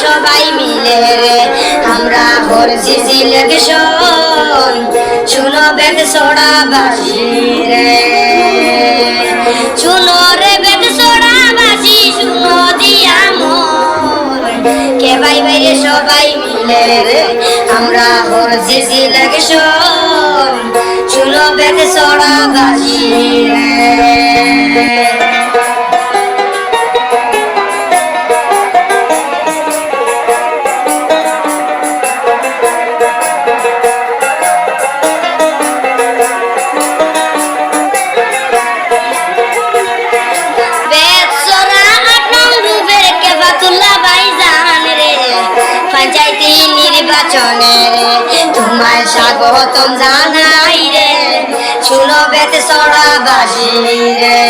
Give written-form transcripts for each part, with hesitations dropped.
সবাই মিলে রে আমরা করছি সিলেকশন শুনো বেদ সোড়া বাসি রে শুনো রে বেদ সোড়া বাসি শুনো দিয়া মন কে ভাই ভাইরে সবাই মিলে রে আমরা করছি সিলেকশন শুনো বেদ সোড়া বাসি রে তোমায় স্বাগতম জানাই রে শুনো বেত সোড়া বাসি রে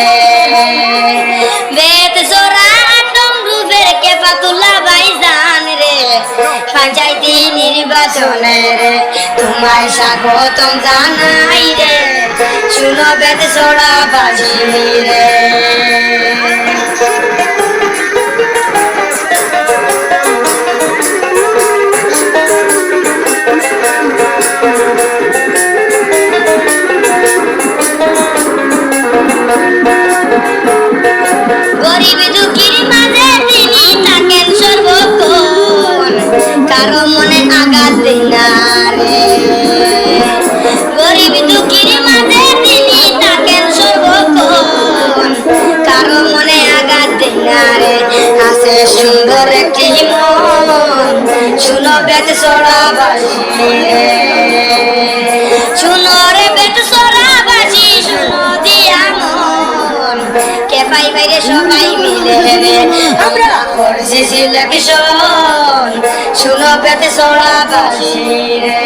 বেত সোড়া গ্রুপের কেফাতুল্লাহ ভাইজান রে পঞ্চায়েতি নির্বাচনে রে তোমায় স্বাগতম জানাই রে শুনো বেত সোড়া বাসি রে গরিব দুঃখীর মাঝে তিনি থাকেন সর্বক্ষণ কারো মনে আঘাত দেন না রে গরিব দুঃখীর মাঝে তিনি থাকেন সর্বক্ষণ কারো মনে আঘাত দেন না রে আছে সুন্দর একটি মন শুনো বেত সোড়া বাসি রে শুনো রে বেত সোড়া বাসি শুনো দিয়া মন কে ভাই ভাইরে সবাই মিলে রে আমরা করছি সিলেকশন শুনো বেত সোড়া বাসি রে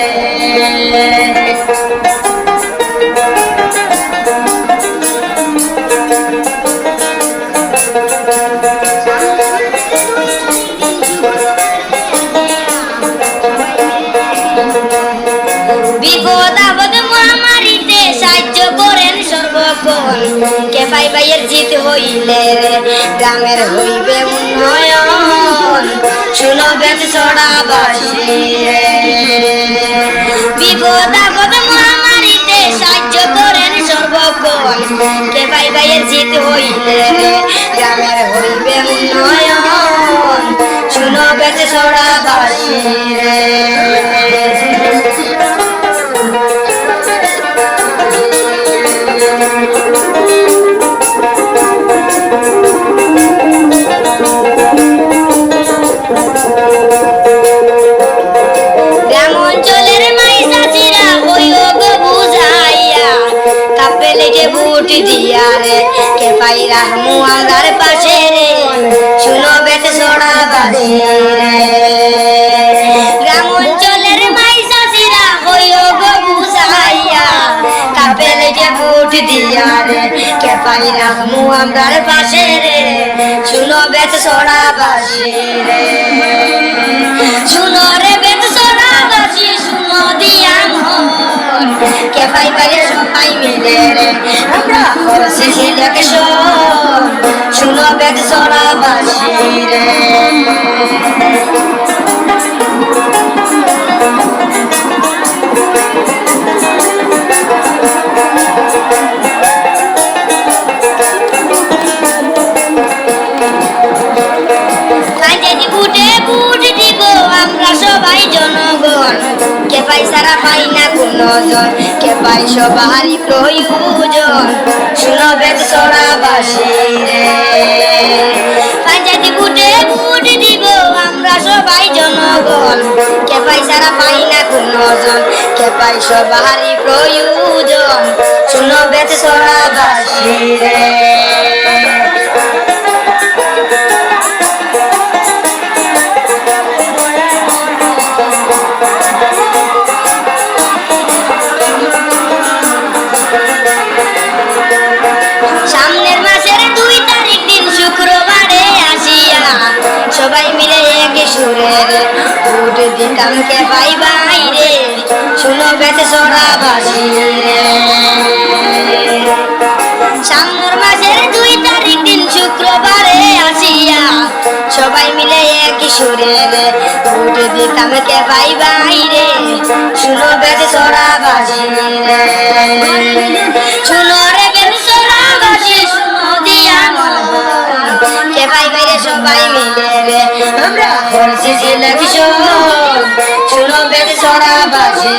বিপদ আপদ মহামারীতে সাহায্য করেন সর্বক্ষণ কে ভাই ভাইয়ের জিত হইলে গ্রামের হইবে উন্নয়ন শুনো বেত সোড়া বাসি রে বিপদ আপদ মহামারীতে সাহায্য করেন সর্বক্ষণ কে ভাই ভাইয়ের জিত হইলে গ্রামের হইবে উন্নয়ন শুনো বেত সোড়া বাসি রে দিয়া রে কে পাই রাহমু আমরার পাশে রে শুনো বেত সোড়া বাসি রে গ্রাম অঞ্চলের মাই চাষিরা হইও গো বুঝাইয়া কাপেলে যে ভোট দিয়া রে কে পাই রাহমু আমরার পাশে রে শুনো বেত সোড়া বাসি রে শুনো রে বেত সোড়া বাসি শুনো দিয়া মন কে ভাই ভাইরে সবাই মিলে রে আমরা করছি সিলেকশন শুনো বেত সোড়া বাসি রে সবাই জনগণ কে পাই সারা পাই না কোনজন কে পাই সবারই প্রয়োজন শুনো বেত সোড়া বাসি রে পঞ্চায়েত ভোট দিব আমরা সবাই জনগণ কে পাই সারা পাই না কোনজন কে পাই সবারই প্রয়োজন শুনো বেত সোড়া বাসি রে সামনের মাসের 2 তারিখ দিন শুক্রবারে আসিয়া সবাই মিলে এক সুরে রে ভোট দিতাম কে ভাই ভাই রে শুনো বেত সোড়া বাসি রে সামনের মাসের 2 তারিখ দিন শুক্রবারে আসিয়া সবাই মিলে একই সুরে রে ভোট দিতাম কে ভাই বাইরে শুনো বেদ সরা বাসি রে শুনো রে বেদ সরা বাসি শুনো দিয়া মন কে ভাই বাইরে সবাই মিলে রে আমরা করছি সিলেকশন শুনো বেদ সরা বাসি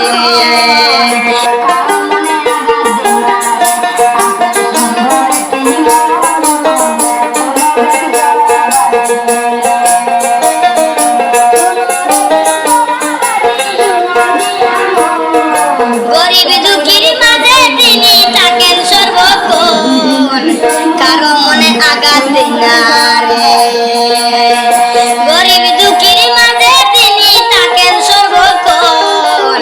গরিব দুঃখীর মাঝে তিনি থাকেন সর্বক্ষণ কারো মনে আঘাত দেন না রে গরিব দুঃখীর মাঝে তিনি থাকেন সর্বক্ষণ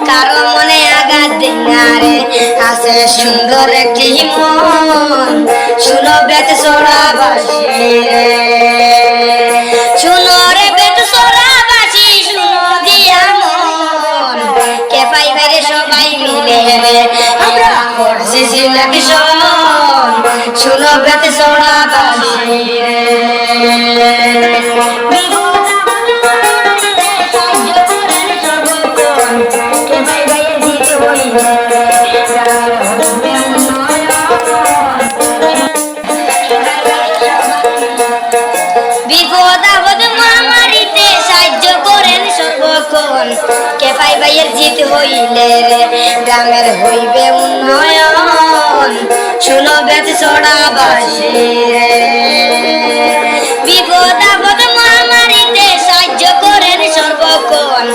কারো মনে আঘাত দেন না রে আছে সুন্দর একটি মন শুনো বেত সোড়া বাসি রে শুনো রে বেত সোড়া বাসি শুনো দিয়া মন কে পাই বাইরে সবাই মিলে রে আমরা করছি সিলেকশন শুনো বেত সোড়া বাসি রে বিপদ আপদ মহামারীতে সাহায্য করেন সর্বক্ষণ কে পাই ভাইয়ের জিত হইলে রে গ্রামের হইবে উন্নয়ন শুনো বেত সোড়া বাসি রে বিপদ আপদ মহামারীতে সাহায্য করেন সর্বক্ষণ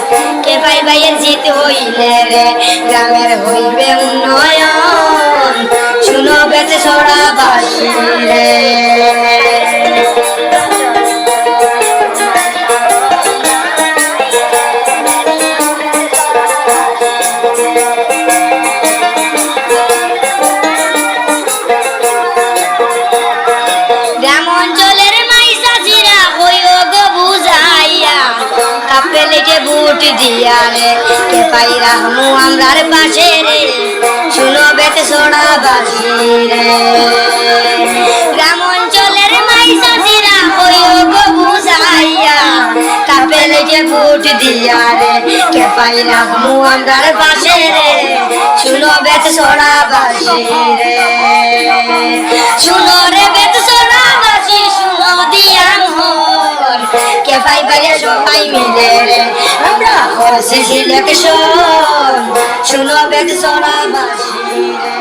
কে পাই ভাইয়ের জিত হইলে রে গ্রামের হইবে উন্নয়ন শুনো বেত সোড়া বাসি রে গ্রাম অঞ্চলের মাইসাজিরা হইও গো বুঝাইয়া কাপেলে যে বুট দিয়া রে কে পাই রাহমু আমরার পাশে রে শুনো বেত সোড়া বাসি রে গ্রাম অঞ্চলের মাইসাজিরা হইও গো বুঝাইয়া কাপেলে যে বুট দিয়া রে কে পাই রাহমু আমরার পাশে রে শুনো বেত সোড়া বাসি রে শুনো রে বেত সোড়া বাসি শুনো দিয়া মন কে পাই বাইরে সবাই মিলে রে আমরা করছি সিলেকশন শুনো বেত সোড়া বাসি রে